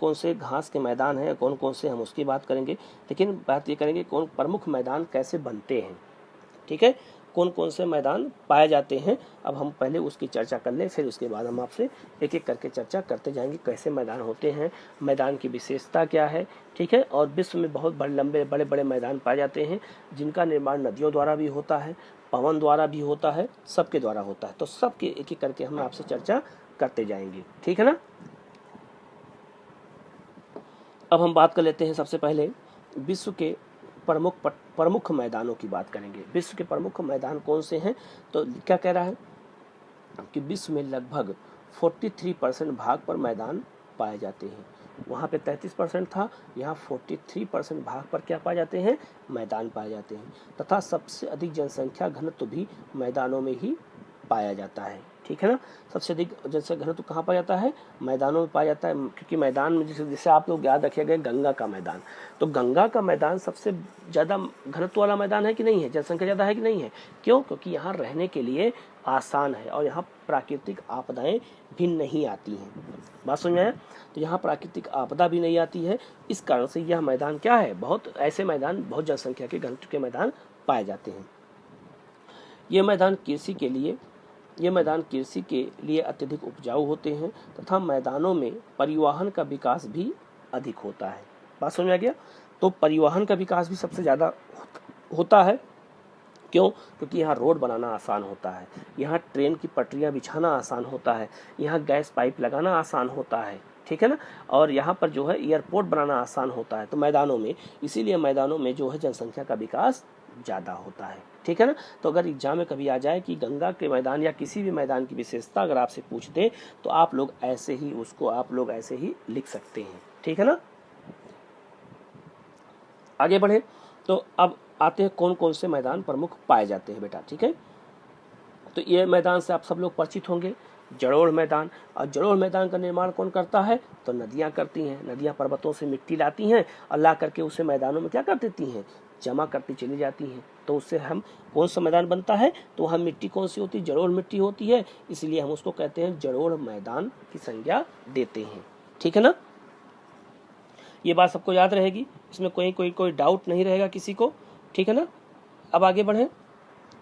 कौन से घास के मैदान हैं, कौन कौन से, हम उसकी बात करेंगे। लेकिन बात ये करेंगे कौन प्रमुख मैदान कैसे बनते हैं, ठीक है, कौन कौन से मैदान पाए जाते हैं। अब हम पहले उसकी चर्चा कर लें, फिर उसके बाद हम आपसे एक एक करके चर्चा करते जाएंगे कैसे मैदान होते हैं, मैदान की विशेषता क्या है, ठीक है। और विश्व में बहुत बड़े बड़े मैदान पाए जाते हैं जिनका निर्माण नदियों द्वारा भी होता है, पवन द्वारा भी होता है, सबके द्वारा होता है। तो सबके एक एक करके हम आपसे चर्चा करते जाएंगे, ठीक है ना। अब हम बात कर लेते हैं सबसे पहले विश्व के प्रमुख मैदानों की बात करेंगे। विश्व के प्रमुख मैदान कौन से हैं, तो क्या कह रहा है कि विश्व में लगभग 43% भाग पर मैदान पाए जाते हैं। वहाँ पे 33% था, यहाँ 43% भाग पर क्या पाए जाते हैं, मैदान पाए जाते हैं। तथा सबसे अधिक जनसंख्या घनत्व भी मैदानों में ही पाया जाता है, ठीक है ना। सबसे अधिक जनसंख्या घनत्व कहाँ पाया जाता है, मैदानों में पाया जाता है। क्योंकि मैदान में जैसे आप लोग याद रखिएगा गंगा का मैदान, तो गंगा का मैदान सबसे ज़्यादा घनत्व वाला मैदान है कि नहीं है, जनसंख्या ज़्यादा है कि नहीं है, क्यों, क्योंकि यहाँ रहने के लिए आसान है और यहाँ प्राकृतिक आपदाएं भी नहीं आती हैं। बात समझ में आया, तो यहाँ प्राकृतिक आपदा भी नहीं आती है, इस कारण से यह मैदान क्या है, बहुत ऐसे मैदान, बहुत जनसंख्या के घनत्व के मैदान पाए जाते हैं। ये मैदान कृषि के लिए अत्यधिक उपजाऊ होते हैं तथा मैदानों में परिवहन का विकास भी अधिक होता है। बात समझ में आ गया, तो परिवहन का विकास भी सबसे ज़्यादा होता है, क्यों, क्योंकि यहाँ रोड बनाना आसान होता है, यहाँ ट्रेन की पटरियाँ बिछाना आसान होता है, यहाँ गैस पाइप लगाना आसान होता है, ठीक है ना। और यहाँ पर जो है एयरपोर्ट बनाना आसान होता है, तो मैदानों में, इसीलिए मैदानों में जो है जनसंख्या का विकास ज़्यादा होता है, ठीक है ना। तो अगर एग्जाम में कभी आ जाए कि गंगा के मैदान या किसी भी मैदान की विशेषता अगर आपसे पूछ दे, तो आप लोग ऐसे ही लिख सकते हैं, ठीक है ना। आगे बढ़े, तो अब आते हैं कौन कौन से मैदान प्रमुख पाए जाते हैं बेटा, ठीक है। तो ये मैदान से आप सब लोग परिचित होंगे, जड़ोड़ मैदान। और जड़ोड़ मैदान का निर्माण कौन करता है, तो नदियाँ करती हैं। नदियाँ पर्वतों से मिट्टी लाती हैं और ला करके उसे मैदानों में क्या कर देती हैं, जमा करती चली जाती हैं। तो उससे हम कौन सा मैदान बनता है, तो वहाँ मिट्टी कौन सी होती है, जड़ोड़ मिट्टी होती है, इसलिए हम उसको कहते हैं जड़ोड़ मैदान की संज्ञा देते हैं, ठीक है ना। ये बात सबको याद रहेगी, इसमें कोई डाउट नहीं रहेगा किसी को, ठीक है ना। अब आगे बढ़े,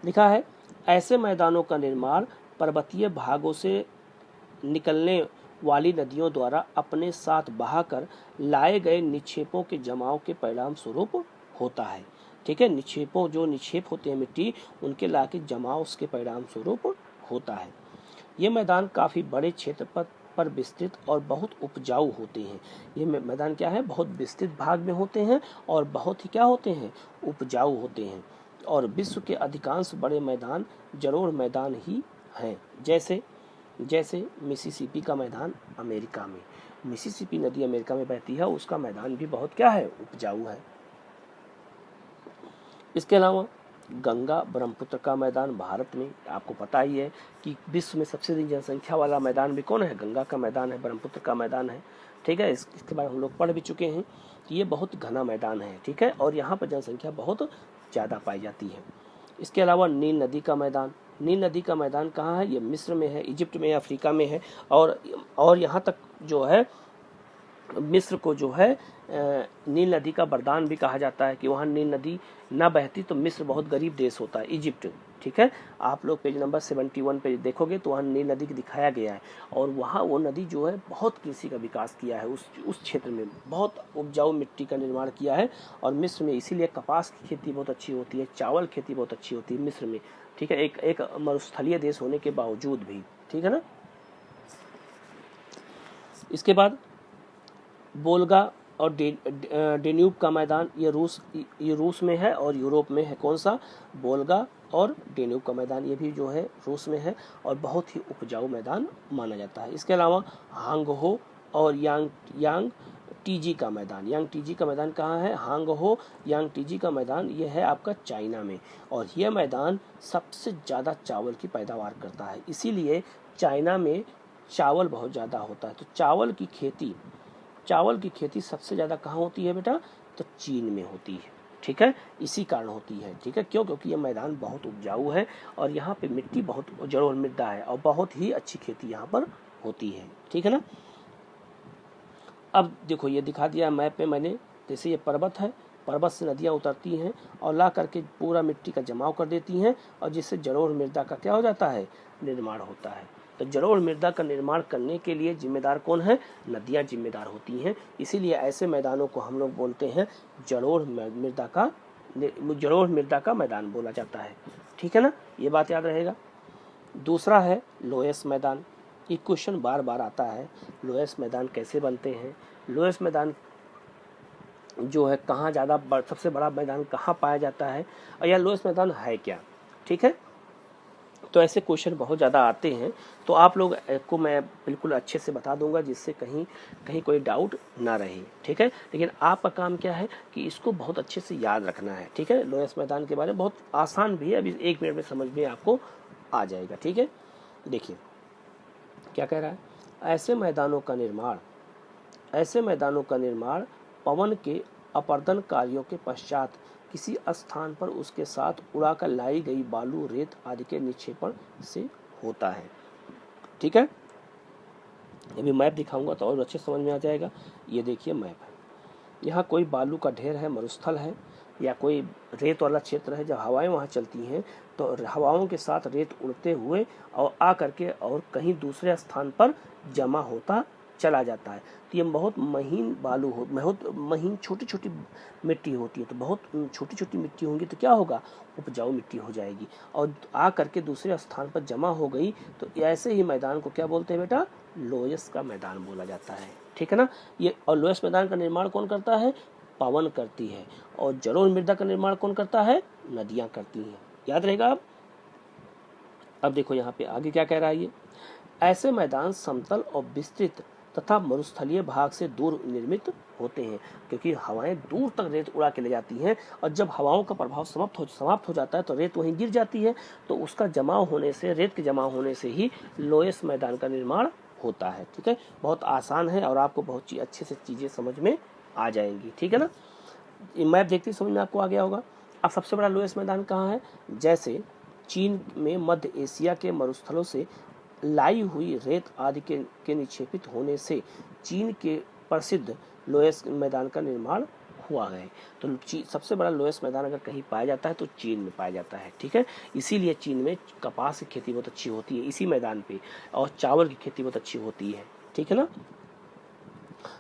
लिखा है ऐसे मैदानों का निर्माण पर्वतीय भागों से निकलने वाली नदियों द्वारा अपने साथ बहाकर लाए गए निक्षेपों के जमाव के परिणाम स्वरूप होता है, ठीक है। निक्षेप होते हैं मिट्टी, उनके लाके जमाव उसके परिणाम स्वरूप होता है। ये मैदान काफी बड़े क्षेत्र पर विस्तृत और बहुत उपजाऊ होते हैं। ये मैदान क्या है, बहुत विस्तृत भाग में होते हैं और बहुत ही क्या होते हैं, उपजाऊ होते हैं। और विश्व के अधिकांश बड़े मैदान जड़ोड़ मैदान ही हैं। जैसे मिसिसिपी का मैदान अमेरिका में, मिसिसिपी नदी अमेरिका में बहती है, उसका मैदान भी बहुत क्या है, उपजाऊ है। इसके अलावा गंगा ब्रह्मपुत्र का मैदान भारत में, आपको पता ही है कि विश्व में सबसे अधिक जनसंख्या वाला मैदान भी कौन है, गंगा का मैदान है, ब्रह्मपुत्र का मैदान है, ठीक है। इसके बारे में हम लोग पढ़ भी चुके हैं कि ये बहुत घना मैदान है, ठीक है, और यहाँ पर जनसंख्या बहुत ज़्यादा पाई जाती है। इसके अलावा नील नदी का मैदान कहाँ है, ये मिस्र में है, इजिप्ट में, अफ्रीका में है। और यहाँ तक जो है मिस्र को जो है नील नदी का वरदान भी कहा जाता है कि वहाँ नील नदी ना बहती तो मिस्र बहुत गरीब देश होता है, इजिप्ट, ठीक है। आप लोग पेज नंबर 71 पे देखोगे तो वहाँ नील नदी की दिखाया गया है, और वहाँ वो नदी जो है बहुत कृषि का विकास किया है, उस क्षेत्र में बहुत उपजाऊ मिट्टी का निर्माण किया है। और मिस्र में इसीलिए कपास की खेती बहुत अच्छी होती है, चावल खेती बहुत अच्छी होती है मिस्र में, ठीक है, एक मरुस्थलीय देश होने के बावजूद भी, ठीक है ना। इसके बाद बोल्गा और डेन्यूब का मैदान, ये रूस में है और यूरोप में है। कौन सा, बोल्गा और डेन्यूब का मैदान, ये भी जो है रूस में है और बहुत ही उपजाऊ मैदान माना जाता है। इसके अलावा हांगहो और यांग टीजी का मैदान कहाँ है, हांगहो यांग टीजी का मैदान, ये है आपका चाइना में, और यह मैदान सबसे ज़्यादा चावल की पैदावार करता है, इसीलिए चाइना में चावल बहुत ज़्यादा होता है। तो चावल की खेती सबसे ज़्यादा कहाँ होती है बेटा, तो चीन में होती है, ठीक है, इसी कारण होती है, ठीक है, क्यों, क्योंकि ये मैदान बहुत उपजाऊ है और यहाँ पे मिट्टी बहुत जड़ोड़ मृदा है और बहुत ही अच्छी खेती यहाँ पर होती है, ठीक है ना। अब देखो ये दिखा दिया मैप में मैंने, जैसे ये पर्वत है, पर्वत से नदियाँ उतरती हैं और ला करके पूरा मिट्टी का जमाव कर देती हैं, और जिससे जलोढ़ मृदा का क्या हो जाता है, निर्माण होता है। तो जलोढ़ मृदा का निर्माण करने के लिए जिम्मेदार कौन है, नदियाँ जिम्मेदार होती हैं। इसीलिए ऐसे मैदानों को हम लोग बोलते हैं जलोढ़ मृदा का मैदान बोला जाता है। ठीक है ना, ये बात याद रहेगा। दूसरा है लोएस मैदान। ये क्वेश्चन बार बार आता है, लोएस मैदान कैसे बनते हैं, लोएस मैदान जो है कहाँ ज़्यादा सबसे बड़ा मैदान कहाँ पाया जाता है, और यह लोएस मैदान है क्या। ठीक है, तो ऐसे क्वेश्चन बहुत ज़्यादा आते हैं, तो आप लोग को मैं बिल्कुल अच्छे से बता दूंगा, जिससे कहीं कोई डाउट ना रहे। ठीक है, लेकिन आपका काम क्या है कि इसको बहुत अच्छे से याद रखना है। ठीक है, लोएस मैदान के बारे में बहुत आसान भी है, अभी 1 मिनट में समझ में आपको आ जाएगा। ठीक है, देखिए क्या कह रहा है, ऐसे मैदानों का निर्माण पवन के अपर्दन कार्यों के पश्चात किसी स्थान पर उसके साथ उड़ाकर लाई गई बालू, रेत आदि के निक्षेपण से होता है। ठीक है, अभी मैप दिखाऊंगा तो और अच्छे समझ में आ जाएगा। ये देखिए मैप है, यहाँ कोई बालू का ढेर है, मरुस्थल है, या कोई रेत वाला क्षेत्र है। जब हवाएं वहाँ चलती हैं तो हवाओं के साथ रेत उड़ते हुए और आ करके और कहीं दूसरे स्थान पर जमा होता चला जाता है। तो ये बहुत महीन बालू हो, बहुत महीन छोटी छोटी मिट्टी होती है। तो बहुत छोटी छोटी मिट्टी होंगी तो क्या होगा, उपजाऊ मिट्टी हो जाएगी, और आ करके दूसरे स्थान पर जमा हो गई। तो ऐसे ही मैदान को क्या बोलते हैं बेटा, लोएस का मैदान बोला जाता है। ठीक है ना, ये और लोएस मैदान का निर्माण कौन करता है, पवन करती है, और जलोढ़ मृदा का निर्माण कौन करता है, नदियां करती हैं। याद रहेगा। अब देखो यहाँ पे आगे क्या कह रहा है ये, ऐसे मैदान समतल और विस्तृत तथा मरुस्थलीय भाग से दूर निर्मित होते हैं, क्योंकि हवाएं दूर तक रेत उड़ा के ले जाती हैं, और जब हवाओं का प्रभाव समाप्त हो जाता है तो रेत वहीं गिर जाती है। तो उसका जमाव होने से, रेत के जमा होने से ही लोएस मैदान का निर्माण होता है। ठीक है, बहुत आसान है और आपको बहुत अच्छे से चीजें समझ में आ जाएंगी। ठीक है ना, मैप देखते समझ में आपको आ गया होगा। अब सबसे बड़ा लोएस मैदान कहाँ है, जैसे चीन में मध्य एशिया के मरुस्थलों से लाई हुई रेत आदि के निक्षेपित होने से चीन के प्रसिद्ध लोएस मैदान का निर्माण हुआ है। तो सबसे बड़ा लोएस मैदान अगर कहीं पाया जाता है तो चीन में पाया जाता है। ठीक है, इसीलिए चीन में कपास की खेती बहुत अच्छी होती है इसी मैदान पे, और चावल की खेती बहुत अच्छी होती है। ठीक है ना,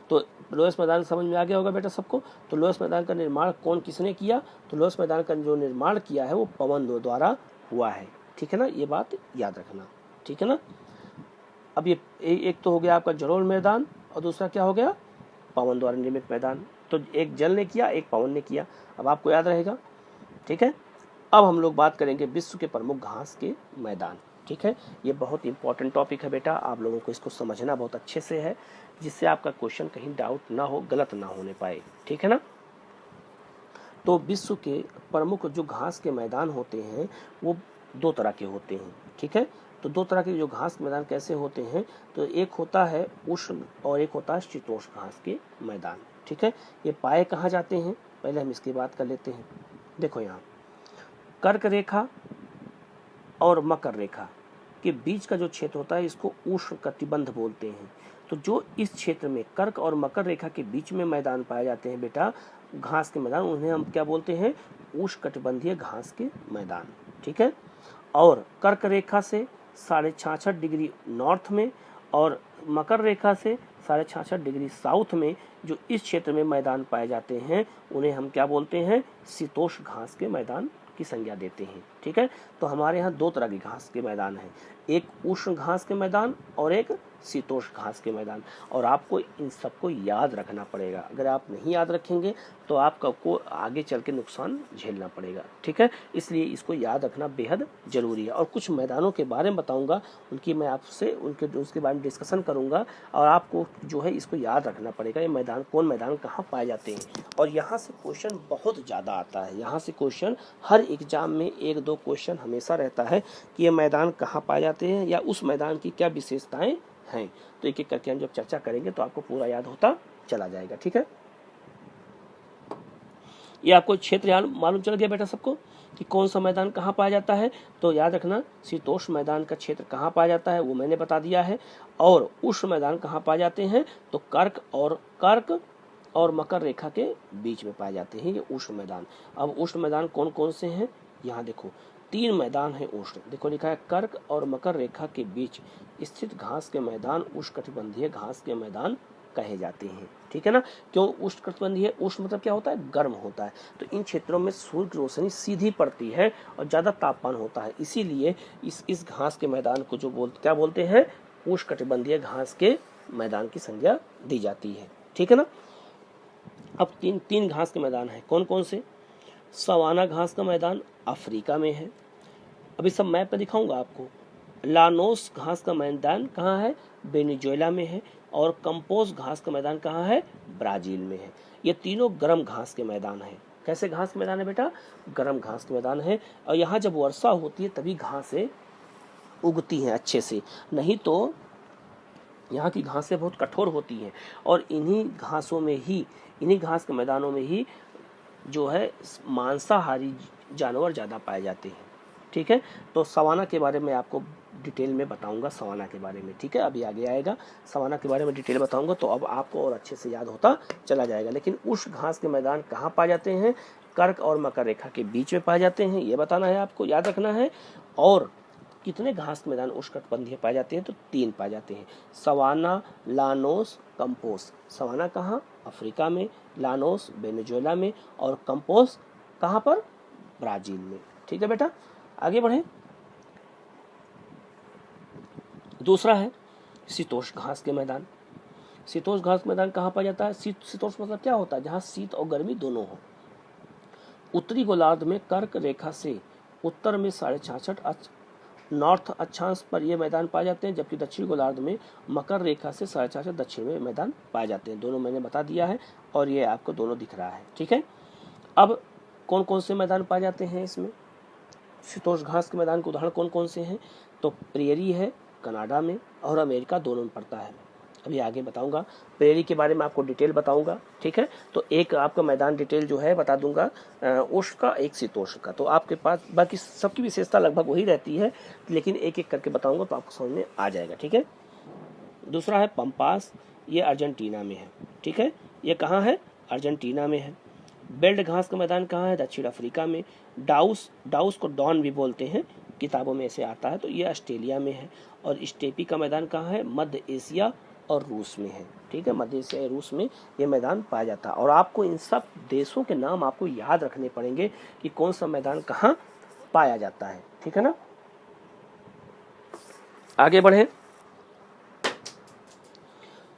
तो लोएस मैदान समझ में आ गया होगा बेटा सबको। तो लोएस मैदान का निर्माण किसने किया, तो लोएस मैदान का जो निर्माण किया है वो पवन द्वारा हुआ है। ठीक है ना, ये बात याद रखना। ठीक है ना, अब ये एक तो हो गया आपका जलोढ़ मैदान, और दूसरा क्या हो गया, पवन द्वारा निर्मित मैदान। तो एक जल ने किया, एक पवन ने किया, अब आपको याद रहेगा। ठीक है, अब हम लोग बात करेंगे विश्व के प्रमुख घास के मैदान। ठीक है, ये बहुत इंपॉर्टेंट टॉपिक है बेटा, आप लोगों को इसको समझना बहुत अच्छे से है, जिससे आपका क्वेश्चन कहीं डाउट ना हो, गलत ना होने पाए। ठीक है ना, तो विश्व के प्रमुख जो घास के मैदान होते हैं वो 2 तरह के होते हैं। ठीक है, तो 2 तरह के जो घास के मैदान कैसे होते हैं, तो एक होता है उष्ण और एक होता है शीतोष्ण घास के मैदान। ठीक है, ये पाए कहाँ जाते हैं, पहले हम इसकी बात कर लेते हैं। देखो यहाँ कर्क रेखा और मकर रेखा के बीच का जो क्षेत्र होता है इसको उष्ण कटिबंध बोलते हैं। तो जो इस क्षेत्र में कर्क और मकर रेखा के बीच में मैदान पाए जाते हैं बेटा, घास के मैदान, उन्हें हम क्या बोलते हैं, उष्णकटिबंधीय घास के मैदान। ठीक है, और कर्क रेखा से 66.5 डिग्री नॉर्थ में और मकर रेखा से 66.5 डिग्री साउथ में जो इस क्षेत्र में मैदान पाए जाते हैं उन्हें हम क्या बोलते हैं, शीतोष्ण घास के मैदान की संज्ञा देते हैं। ठीक है, तो हमारे यहाँ 2 तरह के घास के मैदान हैं, एक उष्ण घास के मैदान और एक शीतोष्ण घास के मैदान, और आपको इन सबको याद रखना पड़ेगा। अगर आप नहीं याद रखेंगे तो आपको आगे चल के नुकसान झेलना पड़ेगा। ठीक है, इसलिए इसको याद रखना बेहद जरूरी है। और कुछ मैदानों के बारे में बताऊंगा, उनकी मैं आपसे उसके बारे में डिस्कशन करूंगा, और आपको जो है इसको याद रखना पड़ेगा, ये मैदान कौन मैदान कहाँ पाए जाते हैं। और यहाँ से क्वेश्चन बहुत ज़्यादा आता है, यहाँ से क्वेश्चन हर एग्जाम में 1-2 क्वेश्चन हमेशा रहता है कि ये मैदान कहाँ पाए जाते हैं या उस मैदान की क्या विशेषताएं हैं। तो एक एक करके हम जब चर्चा करेंगे तो आपको पूरा याद होता चला जाएगा। ठीक है, ये आपको क्षेत्र मालूम चल गया बेटा सबको। कि कौन सा मैदान कहाँ पाया जाता है, तो याद रखना शीतोष्ण मैदान का क्षेत्र कहाँ पाया जाता है वो मैंने बता दिया है। और उष्ण मैदान कहाँ पाए जाते हैं, तो कर्क और मकर रेखा के बीच में पाए जाते हैं ये उष्ण मैदान। अब उष्ण मैदान कौन कौन से हैं, यहाँ देखो 3 मैदान है उष्ण, देखो लिखा है कर्क और मकर रेखा के बीच स्थित घास के मैदान उष्णकटिबंधीय घास के मैदान कहे जाते हैं। ठीक है ना, क्यों उष्णकटिबंधीय, उष्ण मतलब क्या होता है, गर्म होता है, तो इन क्षेत्रों में सूर्य की रोशनी सीधी पड़ती है और ज्यादा तापमान होता है, इसीलिए इस घास के मैदान को क्या बोलते हैं, उष्णकटिबंधीय घास के मैदान की संज्ञा दी जाती है। ठीक है ना। अब तीन घास के मैदान है, कौन कौन से, सवाना घास का मैदान अफ्रीका में है, अभी सब मैप पे दिखाऊंगा आपको। लानोस घास का मैदान कहाँ है, वेनेजुएला में है, और कंपोज घास का मैदान कहाँ है, ब्राजील में है। ये तीनों गर्म घास के मैदान है। कैसे घास के मैदान है बेटा, गर्म घास के मैदान है, और यहाँ जब वर्षा होती है तभी घासें उगती हैं अच्छे से, नहीं तो यहाँ की घासें बहुत कठोर होती हैं, और इन्हीं घास के मैदानों में ही जो है मांसाहारी जानवर ज़्यादा पाए जाते हैं। ठीक है, तो सवाना के बारे में आपको डिटेल में बताऊंगा, सवाना के बारे में। ठीक है, अभी आगे आएगा, सवाना के बारे में डिटेल बताऊंगा, तो अब आपको और अच्छे से याद होता चला जाएगा। लेकिन उस घास के मैदान कहाँ पाए जाते हैं, कर्क और मकर रेखा के बीच में पाए जाते हैं, ये बताना है आपको, याद रखना है। और कितने घास के मैदान उष्णकटिबंधीय पाए जाते हैं, तो 3 पाए जाते हैं, सवाना, लानोस, कंपोस। सवाना कहाँ, अफ्रीका में, लानोस वेनेजुएला में, और कंपोस कहाँ पर, ब्राजील में। ठीक है बेटा, आगे बढ़े। दूसरा है शीतोष्ण घास के मैदान। शीतोष्ण घास के मैदान कहाँ पाया जाता है, शीतोष्ण मतलब क्या होता है, जहाँ शीत और गर्मी दोनों हो। उत्तरी गोलार्ध में कर्क रेखा से उत्तर में 66.5 नॉर्थ अक्षांश पर ये मैदान पाए जाते हैं, जबकि दक्षिण गोलार्ध में मकर रेखा से 4.5 दक्षिण में मैदान पाए जाते हैं। दोनों मैंने बता दिया है, और ये आपको दोनों दिख रहा है। ठीक है, अब कौन कौन से मैदान पाए जाते हैं इसमें, शीतोष्ण घास के मैदान के उदाहरण कौन कौन से हैं, तो प्रेरी है कनाडा में, और अमेरिका दोनों में पड़ता है। अभी आगे बताऊंगा, प्रेरी के बारे में आपको डिटेल बताऊंगा। ठीक है, तो एक आपका मैदान डिटेल जो है बता दूंगा उष्ण का, एक शीतोष्ण का, तो आपके पास बाकी सबकी विशेषता लगभग वही रहती है, लेकिन एक एक करके बताऊंगा तो आपको समझ में आ जाएगा। ठीक है, दूसरा है पंपास, ये अर्जेंटीना में है। ठीक है, ये कहाँ है, अर्जेंटीना में है। बेल्ट घास का मैदान कहाँ है, दक्षिण अफ्रीका में। डाउस को डॉन भी बोलते हैं, किताबों में ऐसे आता है, तो ये ऑस्ट्रेलिया में है। और स्टेपी का मैदान कहाँ है, मध्य एशिया और रूस में है। ठीक है, मध्य एशिया और रूस में ये मैदान पाया जाता है, और आपको इन सब देशों के नाम आपको याद रखने पड़ेंगे कि कौन सा मैदान कहाँ पाया जाता है। ठीक है ना, आगे बढ़े।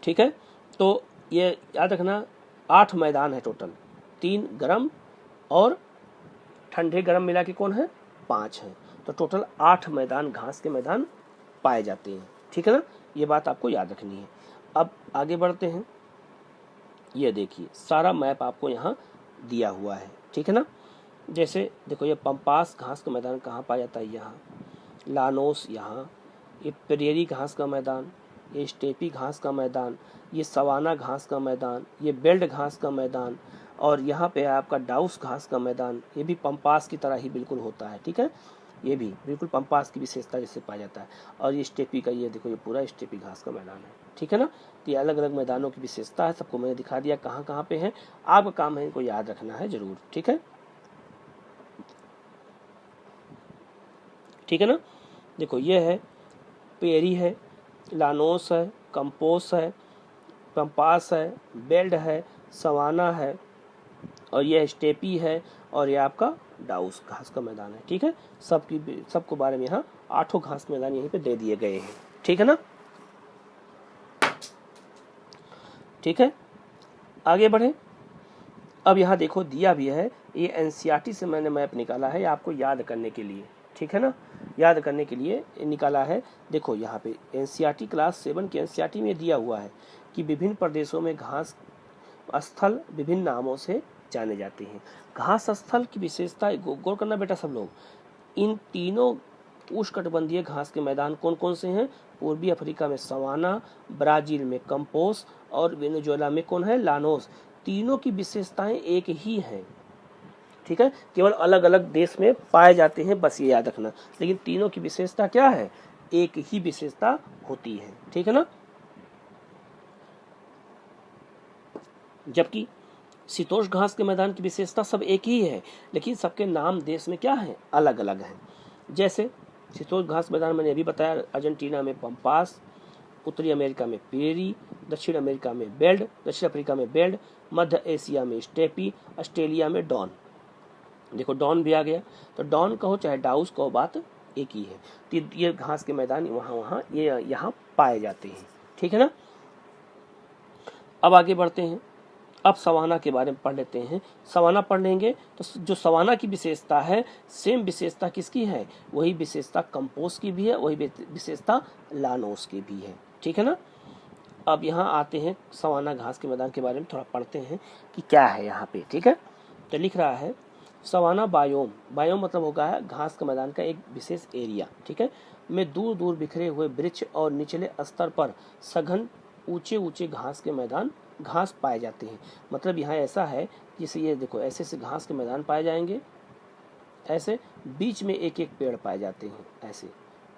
ठीक है, तो ये याद रखना 8 मैदान है टोटल, 3 गर्म और ठंडे गर्म मिला के कौन है, 5 है, तो टोटल 8 मैदान घास के मैदान पाए जाते हैं। ठीक है ना, ये बात आपको याद रखनी है। अब आगे बढ़ते हैं, ये देखिए सारा मैप आपको यहाँ दिया हुआ है। ठीक है ना, जैसे देखो ये पंपास घास का मैदान कहाँ पाया जाता है, यहाँ लानोस, यहाँ ये प्रेरी घास का मैदान, ये स्टेपी घास का मैदान, ये सवाना घास का मैदान, ये बेल्ट घास का मैदान, और यहाँ पे आपका डाउस घास का मैदान, ये भी पंपास की तरह ही बिल्कुल होता है। ठीक है, ये भी बिल्कुल पंपास की विशेषता जैसे पाया जाता है। और ये स्टेपी का, ये देखो ये पूरा स्टेपी घास का मैदान है। ठीक है ना, तो ये अलग अलग मैदानों की विशेषता है, सबको मैंने दिखा दिया कहाँ कहाँ पे है, आपका काम है इनको याद रखना है जरूर। ठीक है, ठीक है ना, देखो ये है पेरी है, लानोस है, कंपोस है, पंपास है, बेल्ट है, सवाना है, और यह स्टेपी है, और यह आपका डाउस घास का मैदान है। ठीक है, सबको बारे में यहाँ 8 घास मैदान यहीं पे दे दिए गए हैं। ठीक है ना, ठीक है, आगे बढ़े। अब यहाँ देखो दिया भी है, ये एनसीईआरटी से मैंने मैप निकाला है आपको याद करने के लिए। ठीक है ना, याद करने के लिए निकाला है। देखो यहाँ पे एनसीईआरटी क्लास 7 के एनसीईआरटी में दिया हुआ है कि विभिन्न प्रदेशों में घास स्थल विभिन्न नामों से जाने जाते हैं। घास स्थल की विशेषता गौर करना बेटा सब लोग, इन तीनों उष्णकटिबंधीय घास के मैदान कौन कौन से हैं, पूर्वी अफ्रीका में सवाना, ब्राजील में कंपोस, और वेनेजुएला में कौन है, लानोस। तीनों की विशेषताएं एक ही हैं। ठीक है, केवल अलग अलग देश में पाए जाते हैं, बस ये याद रखना। लेकिन तीनों की विशेषता क्या है, एक ही विशेषता होती है, ठीक है ना। जबकि शीतोष्ण घास के मैदान की विशेषता सब एक ही है, लेकिन सबके नाम देश में क्या है, अलग अलग हैं। जैसे शीतोष्ण घास मैदान मैंने अभी बताया, अर्जेंटीना में पंपास, उत्तरी अमेरिका में पेरी, दक्षिण अमेरिका में बेल्ड, दक्षिण अफ्रीका में बेल्ड, मध्य एशिया में स्टेपी, ऑस्ट्रेलिया में डॉन। देखो डॉन भी आ गया, तो डॉन कहो चाहे डाउस कहो, बात एक ही है। तो ये घास के मैदान वहाँ ये यहाँ पाए जाते हैं, ठीक है ना। अब आगे बढ़ते हैं, अब सवाना के बारे में पढ़ लेते हैं। सवाना पढ़ लेंगे तो जो सवाना की विशेषता है, सेम विशेषता किसकी है, वही विशेषता कंपोस्ट की भी है, वही विशेषता लानोस की भी है, ठीक है ना। अब यहाँ आते हैं सवाना घास के मैदान के बारे में थोड़ा पढ़ते हैं कि क्या है यहाँ पे, ठीक है। तो लिख रहा है सवाना बायोम, बायोम मतलब होगा है घास के मैदान का एक विशेष एरिया, ठीक है, में दूर दूर बिखरे हुए वृक्ष और निचले स्तर पर सघन ऊंचे ऊंचे घास के मैदान, घास पाए जाते हैं। मतलब यहाँ ऐसा है, जैसे ये देखो ऐसे से घास के मैदान पाए जाएंगे, ऐसे बीच में एक एक पेड़ पाए जाते हैं, ऐसे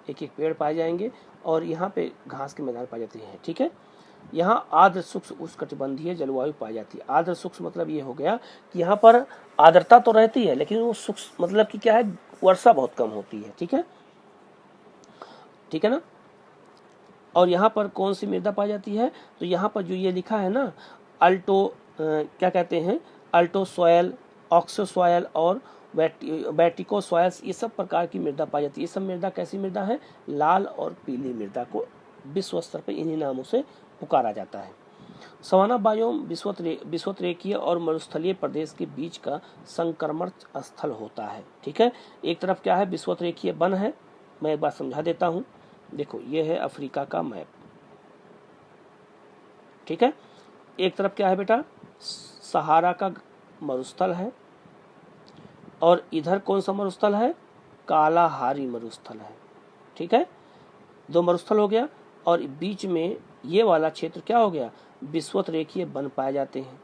एक एक पेड़ पाए जाएंगे और यहाँ पे घास के मैदान पाए जाते हैं, ठीक है। यहाँ आर्द्र शुष्क उष्णकटिबंधीय जलवायु पाई जाती है। आर्द्र शुष्क मतलब ये हो गया कि यहाँ पर आर्द्रता तो रहती है, लेकिन वो शुष्क मतलब कि क्या है, वर्षा बहुत कम होती है, ठीक है, ठीक है ना। और यहाँ पर कौन सी मृदा पाई जाती है, तो यहाँ पर जो ये लिखा है ना, अल्टो क्या कहते हैं, अल्टो सॉयल, ऑक्सो सॉयल और बैटिको सॉयल्स, ये सब प्रकार की मृदा पाई जाती है। ये सब मृदा कैसी मृदा है, लाल और पीली मृदा को विश्व स्तर पर इन्हीं नामों से पुकारा जाता है। सवाना बायोम विषुवतरेखीय और मरुस्थलीय प्रदेश के बीच का संक्रमण स्थल होता है, ठीक है। एक तरफ क्या है, विषुवतरेखीय वन है, मैं एक बार समझा देता हूँ। देखो ये है अफ्रीका का मैप, ठीक है। एक तरफ क्या है बेटा, सहारा का मरुस्थल है, और इधर कौन सा मरुस्थल है, कालाहारी मरुस्थल है, ठीक है। दो मरुस्थल हो गया, और बीच में ये वाला क्षेत्र क्या हो गया, विषुवतरेखीय वन पाए जाते हैं।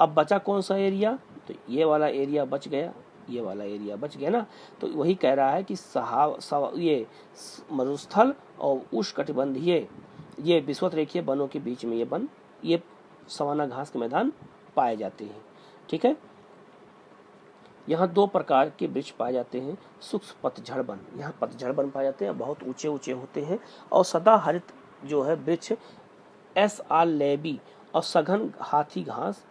अब बचा कौन सा एरिया, तो ये वाला एरिया बच गया, ये वाला एरिया बच गया ना। तो वही कह रहा है कि ये मरुस्थल और उष्णकटिबंधीय ये विषुवतरेखीय वनों के बीच में ये वन, ये सवाना घास के मैदान पाए जाते हैं, ठीक है। यहाँ दो प्रकार के वृक्ष पाए जाते हैं, शुष्क पतझड़ वन, यहाँ पतझड़ वन पाए जाते हैं, बहुत ऊंचे ऊंचे होते हैं, और सदा हरित जो है वृक्ष एस.आर. लेबी और सघन हाथी घास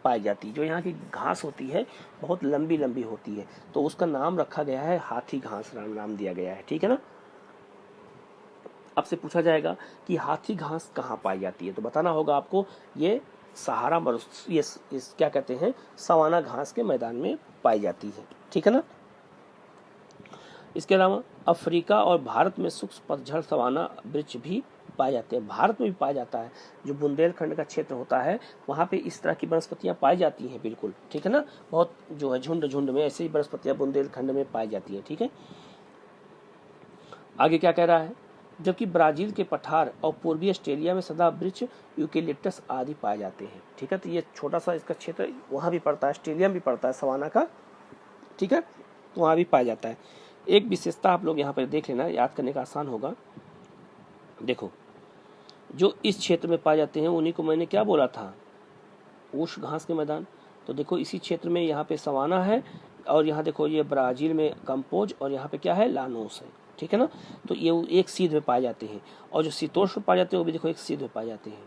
पाई जाती है। जो यहाँ की घास होती है बहुत लंबी लंबी होती है, तो उसका नाम रखा गया है हाथी घास, नाम दिया गया है, ठीक है ना। आपसे पूछा जाएगा कि हाथी घास कहाँ पाई जाती है, तो बताना होगा आपको, ये सहारा ये क्या कहते हैं, सवाना घास के मैदान में पाई जाती है, ठीक है ना। इसके अलावा अफ्रीका और भारत में शुष्क पतझड़ सवाना वृक्ष भी पाए जाते हैं। भारत में भी पाया जाता है, जो बुंदेलखंड का क्षेत्र होता है वहाँ पे इस तरह की वनस्पतियाँ पाई जाती हैं, बिल्कुल, ठीक है ना। बहुत जो है झुंड झुंड में ऐसे ही वनस्पतियाँ बुंदेलखंड में पाई जाती है, ठीक है। आगे क्या कह रहा है, जबकि ब्राजील के पठार और पूर्वी ऑस्ट्रेलिया में सदा वृक्ष यूकेलिप्टस आदि पाए जाते हैं, ठीक है। तो ये छोटा सा इसका क्षेत्र वहाँ भी पड़ता है, ऑस्ट्रेलिया में भी पड़ता है सवाना का, ठीक है, तो वहाँ भी पाया जाता है। एक विशेषता आप लोग यहाँ पर देख लेना, याद करने का आसान होगा। देखो जो इस क्षेत्र में पाए जाते हैं उन्हीं को मैंने क्या बोला था, उष्ण घास के मैदान। तो देखो इसी क्षेत्र में यहाँ पे सवाना है, और यहाँ देखो ये ब्राजील में कंपोज, और यहाँ पे क्या है, लानोस है, ठीक है ना। तो ये एक सीध में पाए जाते हैं, और जो शीतोष्ण पाए जाते हैं वो भी देखो एक सीध में पाए जाते हैं।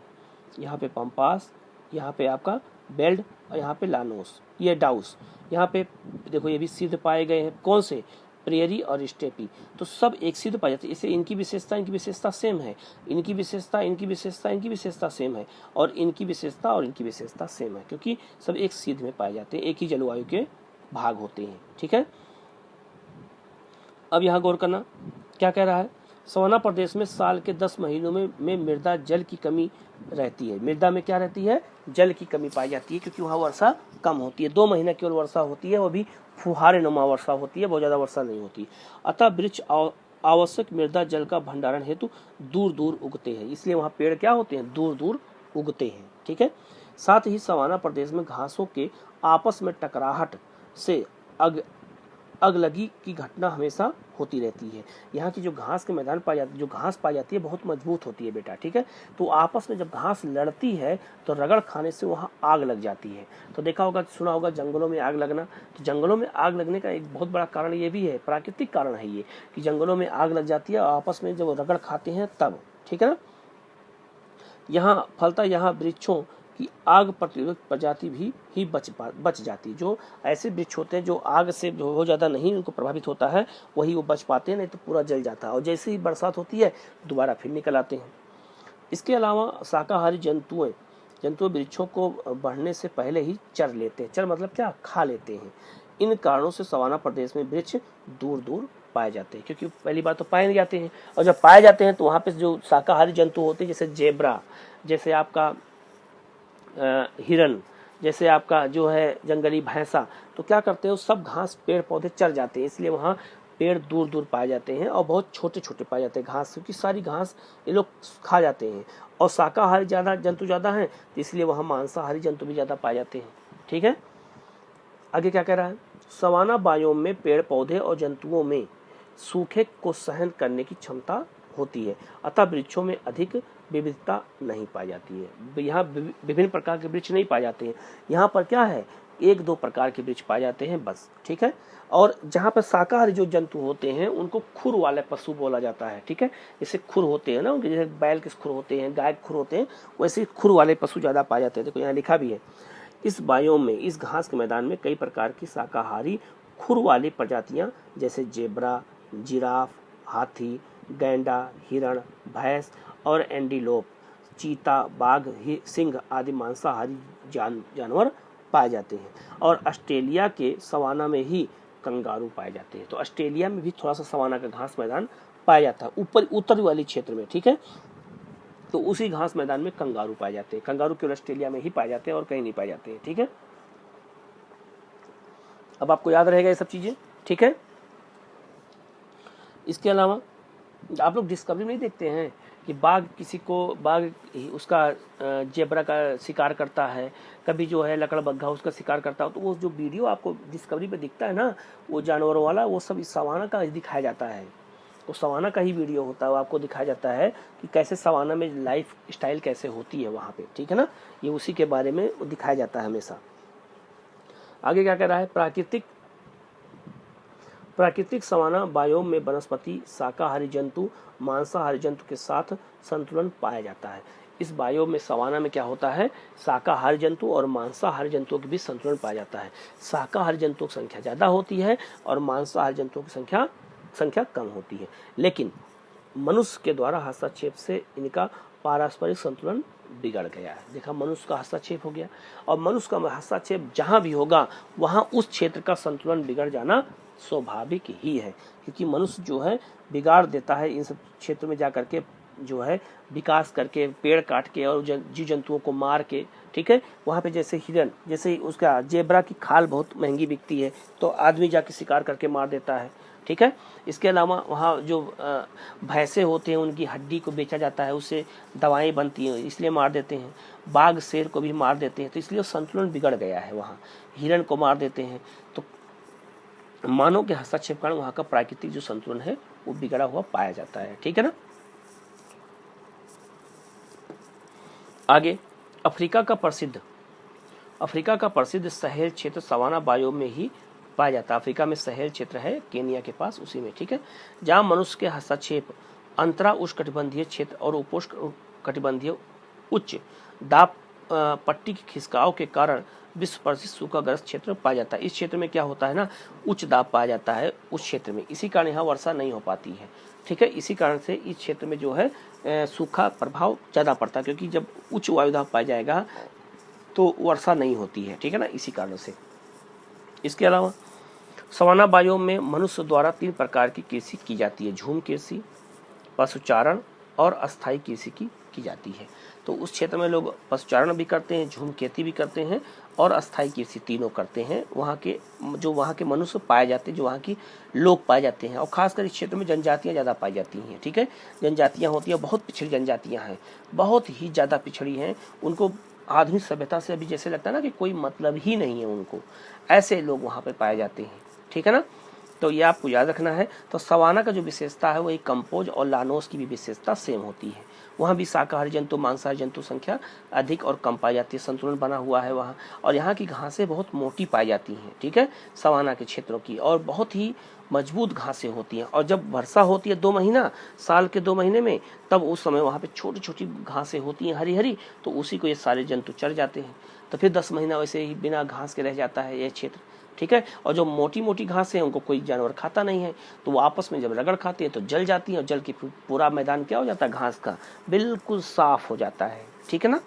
यहाँ पे पंपास, यहाँ पे आपका बेल्ट, और यहाँ पे लानोस, ये डाउस, यहाँ पे देखो ये भी सीध पाए गए हैं, कौन से, प्रेरी और स्टेपी, तो सब एक सीध पाए जाते हैं। इससे इनकी विशेषता सेम है, इनकी विशेषता सेम है, और इनकी विशेषता सेम है, क्योंकि सब एक सीध में पाए जाते हैं, एक ही जलवायु के भाग होते हैं, ठीक है। अब यहाँ गौर करना, क्या कह रहा है, सवाना प्रदेश में साल के 10 महीनों में मृदा जल की कमी रहती है। मृदा में क्या रहती है, जल की कमी पाई जाती है, क्योंकि वहाँ वर्षा कम होती है। 2 महीना केवल वर्षा होती है, वो भी फुहारे नुमा वर्षा होती है, बहुत ज़्यादा वर्षा नहीं होती। अतः वृक्ष आवश्यक मृदा जल का भंडारण हेतु दूर दूर उगते हैं, इसलिए वहाँ पेड़ क्या होते हैं, दूर दूर उगते हैं, ठीक है। साथ ही सवाना प्रदेश में घासों के आपस में टकराहट से अगलगी की घटना हमेशा होती रहती है। यहाँ की जो घास के मैदान पाई जाती, जो घास पाई जाती है बहुत मजबूत होती है बेटा, ठीक है। तो आपस में जब घास लड़ती है तो रगड़ खाने से वहाँ आग लग जाती है। तो देखा होगा, सुना होगा जंगलों में आग लगना। तो जंगलों में आग लगने का एक बहुत बड़ा कारण ये भी है, प्राकृतिक कारण है ये, कि जंगलों में आग लग जाती है और आपस में जब रगड़ खाते हैं तब, ठीक है ना। यहाँ फलता यहाँ वृक्षों की आग प्रतिरोधक प्रजाति भी ही बच जाती। जो ऐसे वृक्ष होते हैं जो आग से बहुत ज़्यादा नहीं उनको प्रभावित होता है, वही वो बच पाते हैं, नहीं तो पूरा जल जाता है। और जैसे ही बरसात होती है दोबारा फिर निकल आते हैं। इसके अलावा शाकाहारी जंतु वृक्षों को बढ़ने से पहले ही चर लेते हैं। चर मतलब क्या, खा लेते हैं। इन कारणों से सवाना प्रदेश में वृक्ष दूर दूर पाए जाते हैं, क्योंकि पहली बात तो पाए नहीं जाते हैं, और जब पाए जाते हैं तो वहाँ पे जो शाकाहारी जंतु होते हैं, जैसे जेब्रा, जैसे आपका हिरन, जैसे आपका जो है जंगली भैंसा, तो क्या करते हैं, वो सब घास पेड़ पौधे चर जाते हैं। इसलिए वहाँ पेड़ दूर दूर पाए जाते हैं और बहुत छोटे छोटे पाए जाते हैं घास, क्योंकि सारी घास ये लोग खा जाते हैं। और शाकाहारी जंतु ज़्यादा हैं, तो इसलिए वहाँ मांसाहारी जंतु भी ज़्यादा पाए जाते हैं, ठीक है। आगे क्या कह रहा है, सवाना बायोम में पेड़ पौधे और जंतुओं में सूखे को सहन करने की क्षमता होती है, अतः वृक्षों में अधिक विविधता नहीं पाई जाती है। यहाँ विभिन्न प्रकार के वृक्ष नहीं पाए जाते हैं। यहाँ पर क्या है, एक दो प्रकार के वृक्ष पाए जाते हैं बस, ठीक है। और जहाँ पर शाकाहारी जो जंतु होते हैं उनको खुर वाले पशु बोला जाता है, ठीक है। जैसे खुर होते हैं ना, उनके जैसे बैल के खुर होते हैं, गाय के खुर होते हैं, वैसे खुर वाले पशु ज़्यादा पाए जाते हैं। देखो यहाँ लिखा भी है, इस बायोम में, इस घास के मैदान में कई प्रकार की शाकाहारी खुर वाली प्रजातियां जैसे जेब्रा, जिराफ, हाथी, गैंडा, हिरण, भैंस और एंटीलोप, चीता, बाघ, सिंह आदि मांसाहारी जानवर पाए जाते हैं। और ऑस्ट्रेलिया के सवाना में ही कंगारू पाए जाते हैं। तो ऑस्ट्रेलिया में भी थोड़ा सा सवाना का घास मैदान पाया जाता है, ऊपर उत्तरी वाली क्षेत्र में, ठीक है। तो उसी घास मैदान में कंगारू पाए जाते हैं। कंगारू केवल ऑस्ट्रेलिया में ही पाए जाते हैं और कहीं नहीं पाए जाते हैं, ठीक है। अब आपको याद रहेगा ये सब चीजें, ठीक है। इसके अलावा आप लोग डिस्कवरी नहीं देखते हैं कि बाघ उसका जेब्रा का शिकार करता है, कभी जो है लकड़बग्घा उसका शिकार करता है। तो वो जो वीडियो आपको डिस्कवरी पे दिखता है ना, वो जानवरों वाला, वो सब इस सवाना का दिखाया जाता है। तो सवाना का ही वीडियो होता है, वो आपको दिखाया जाता है कि कैसे सवाना में लाइफ स्टाइल कैसे होती है वहाँ पे, ठीक है ना। ये उसी के बारे में दिखाया जाता है हमेशा। आगे क्या कह रहा है, प्राकृतिक सवाना बायोम में वनस्पति, शाकाहारी जंतु, मांसाहारी जंतु के साथ संतुलन पाया जाता है। इस बायोम में, सवाना में क्या होता है, शाकाहारी जंतु और मांसाहारी जंतुओं के बीच संतुलन पाया जाता है। शाकाहारी जंतुओं की संख्या ज्यादा होती है और मांसाहारी जंतुओं की संख्या कम होती है। लेकिन मनुष्य के द्वारा हस्तक्षेप से इनका पारस्परिक संतुलन बिगड़ गया है। देखा, मनुष्य का हस्तक्षेप हो गया, और मनुष्य का हस्तक्षेप जहां भी होगा वहां उस क्षेत्र का संतुलन बिगड़ जाना स्वाभाविक ही है, क्योंकि मनुष्य जो है बिगाड़ देता है इन सब क्षेत्रों में जाकर के, जो है विकास करके, पेड़ काट के और जीव जंतुओं को मार के, ठीक है। वहाँ पे जैसे हिरन, जैसे उसका जेब्रा की खाल बहुत महंगी बिकती है, तो आदमी जाके शिकार करके मार देता है, ठीक है। इसके अलावा वहाँ जो भैंसे होते हैं उनकी हड्डी को बेचा जाता है, उससे दवाएं बनती हैं, इसलिए मार देते हैं। बाघ शेर को भी मार देते हैं, तो इसलिए संतुलन बिगड़ गया है। वहाँ हिरन को मार देते हैं, तो मानव के हस्तक्षेप कारण वहाँ का प्राकृतिक जो संतुलन है वो बिगड़ा हुआ पाया जाता है, ठीक है ना। आगे, अफ्रीका का प्रसिद्ध सहेल क्षेत्र सवाना बायोम में ही पाया जाता है। अफ्रीका में सहेल क्षेत्र है, केनिया के पास, उसी में, ठीक है, जहाँ मनुष्य के हस्तक्षेप अंतरा उष्णकटिबंधीय क्षेत्र और उपोष्ण कटिबंधीय उच्च दाब पट्टी के खिसकाव के कारण विश्व प्रसिद्ध सूखाग्रस्त क्षेत्र पाया जाता है। इस क्षेत्र में क्या होता है ना, उच्च दाब पाया जाता है उस क्षेत्र में, इसी कारण यहाँ वर्षा नहीं हो पाती है, ठीक है। इसी कारण से इस क्षेत्र में जो है सूखा प्रभाव ज्यादा पड़ता है, क्योंकि जब उच्च वायुदाब पाया जाएगा तो वर्षा नहीं होती है, ठीक है ना, इसी कारण से। इसके अलावा सवाना बायोम में मनुष्य द्वारा 3 प्रकार की कृषि की जाती है, झूम कृषि, पशुचारण और अस्थायी कृषि की जाती है। तो उस क्षेत्र में लोग पशुचारण भी करते हैं, झूम खेती भी करते हैं और अस्थायी कृषि, तीनों करते हैं। वहाँ के मनुष्य पाए जाते हैं, जो वहाँ की लोग पाए जाते हैं, और खासकर इस क्षेत्र में जनजातियाँ ज़्यादा पाई जाती हैं, ठीक है। जनजातियाँ होती हैं, बहुत पिछड़ी जनजातियाँ हैं, बहुत ही ज़्यादा पिछड़ी हैं, उनको आधुनिक सभ्यता से अभी जैसे लगता है ना कि कोई मतलब ही नहीं है उनको, ऐसे लोग वहाँ पे पाए जाते हैं, ठीक है ना। तो ये आपको याद रखना है। तो सवाना का जो विशेषता है वही कंपोज और लानोस की भी विशेषता सेम होती है। वहाँ भी शाकाहारी जंतु मांसाहारी जंतु संख्या अधिक और कम पाई जाती है, संतुलन बना हुआ है वहाँ। और यहाँ की घासें बहुत मोटी पाई जाती हैं, ठीक है, सवाना के क्षेत्रों की, और बहुत ही मजबूत घासें होती हैं। और जब वर्षा होती है 2 महीना, साल के 2 महीने में, तब उस समय वहाँ पे छोटी छोटी घासें होती हैं हरी हरी, तो उसी को ये सारे जंतु चर जाते हैं। तो फिर 10 महीना वैसे ही बिना घास के रह जाता है ये क्षेत्र, ठीक है। और जो मोटी मोटी घासें हैं उनको कोई जानवर खाता नहीं है, तो वो आपस में जब रगड़ खाते हैं तो जल जाती हैं, और जल के पूरा मैदान क्या हो जाता है, घास का बिल्कुल साफ हो जाता है, ठीक है ना।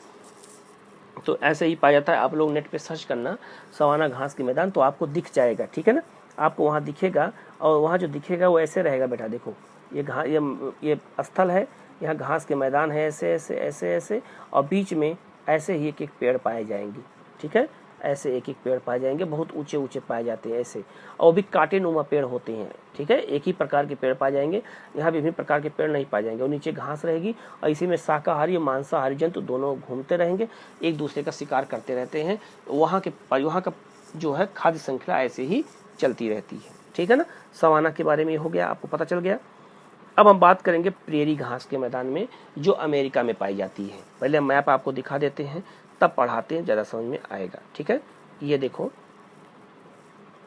तो ऐसे ही पाया जाता है। आप लोग नेट पे सर्च करना सवाना घास के मैदान, तो आपको दिख जाएगा, ठीक है ना, आपको वहाँ दिखेगा। और वहाँ जो दिखेगा वो ऐसे रहेगा बेटा, देखो ये स्थल है, यहाँ घास के मैदान है, ऐसे ऐसे ऐसे ऐसे, और बीच में ऐसे ही एक एक पेड़ पाए जाएंगे, ठीक है, ऐसे एक एक पेड़ पाए जाएंगे, बहुत ऊंचे ऊंचे पाए जाते हैं ऐसे, और भी कांटे नुमा पेड़ होते हैं, ठीक है, एक ही प्रकार के पेड़ पाए जाएंगे। यहाँ विभिन्न प्रकार के पेड़ नहीं पाए जाएंगे, और नीचे घास रहेगी, और इसी में शाकाहारी और मांसाहारी जंतु दोनों घूमते रहेंगे, एक दूसरे का शिकार करते रहते हैं। वहाँ का जो है खाद्य श्रृंखला ऐसे ही चलती रहती है, ठीक है ना। सवाना के बारे में हो गया, आपको पता चल गया। अब हम बात करेंगे प्रेरी घास के मैदान में, जो अमेरिका में पाई जाती है। पहले मैप आपको दिखा देते हैं, तब पढ़ाते हैं, ज़्यादा समझ में आएगा, ठीक है। ये देखो,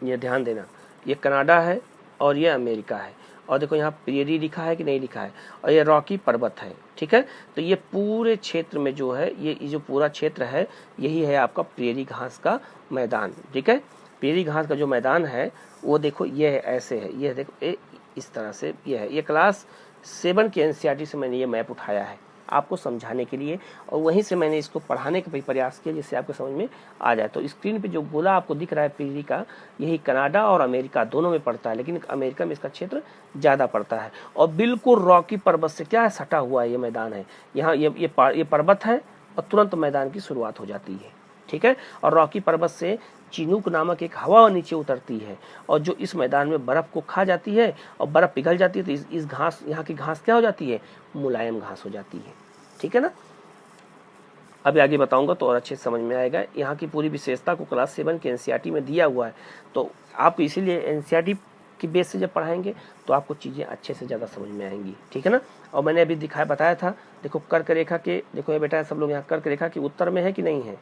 ये ध्यान देना, ये कनाडा है और ये अमेरिका है, और देखो यहाँ प्रेरी लिखा है कि नहीं लिखा है, और ये रॉकी पर्वत है, ठीक है। तो ये पूरे क्षेत्र में जो है, ये जो पूरा क्षेत्र है, यही है आपका प्रेरी घास का मैदान, ठीक है। प्रेरी घास का जो मैदान है वो देखो, ये है, ऐसे है, ये देखो, इस तरह से ये है। ये क्लास 7 के एनसीईआरटी से मैंने ये मैप उठाया है आपको समझाने के लिए, और वहीं से मैंने इसको पढ़ाने का भी प्रयास किया जिससे आपको समझ में आ जाए। तो स्क्रीन पे जो गोला आपको दिख रहा है प्रेरी का, यही कनाडा और अमेरिका दोनों में पड़ता है, लेकिन अमेरिका में इसका क्षेत्र ज़्यादा पड़ता है। और बिल्कुल रॉकी पर्वत से क्या है, सटा हुआ ये मैदान है। यहाँ ये पर्वत है, और तुरंत मैदान की शुरुआत हो जाती है, ठीक है। और रॉकी पर्वत से चिनूक नामक एक हवा नीचे उतरती है, और जो इस मैदान में बर्फ को खा जाती है, और बर्फ पिघल जाती है, तो इस घास, यहाँ की घास क्या हो जाती है, मुलायम घास हो जाती है, ठीक है ना। अभी आगे बताऊंगा तो और अच्छे से समझ में आएगा। यहाँ की पूरी विशेषता को क्लास 7 के एनसीईआरटी में दिया हुआ है, तो आप इसीलिए एनसीईआरटी की बेस से जब पढ़ाएंगे तो आपको चीज़ें अच्छे से ज़्यादा समझ में आएंगी, ठीक है ना। और मैंने अभी बताया था, देखो कर्क रेखा के, देखो ये बेटा सब लोग यहाँ कर्क रेखा के उत्तर में है कि नहीं है,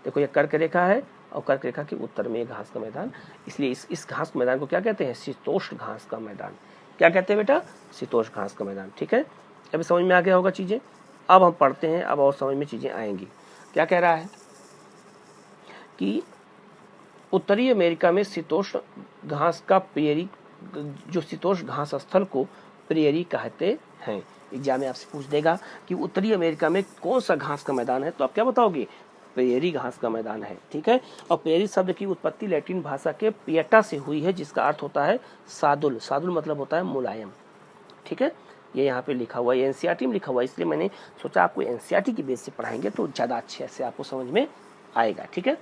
देखो ये कर्क रेखा है, और कर्क रेखा के उत्तर में घास का मैदान, इसलिए इस घास के मैदान को क्या कहते हैं, शीतोष्ण घास का मैदान। क्या कहते हैं बेटा, शीतोष्ण घास का मैदान, ठीक है। अभी समझ में आ गया होगा चीज़ें। अब हम पढ़ते हैं, अब और समझ में चीज़ें आएंगी। क्या कह रहा है कि उत्तरी अमेरिका में शीतोष्ण घास का प्रेरी, जो शीतोष्ण घास स्थल को प्रेरी कहते हैं। एग्जाम में आपसे पूछ देगा कि उत्तरी अमेरिका में कौन सा घास का मैदान है, तो आप क्या बताओगे, प्रेरी घास का मैदान है, ठीक है। और प्रेरी शब्द की उत्पत्ति लैटिन भाषा के पिएटा से हुई है, जिसका अर्थ होता है सादुल। सादुल मतलब होता है मुलायम, ठीक है। ये यहाँ पे लिखा हुआ है, एनसीईआरटी में लिखा हुआ है, इसलिए मैंने सोचा आपको एनसीईआरटी की बेस से पढ़ाएंगे तो ज़्यादा अच्छे से आपको समझ में आएगा, ठीक है।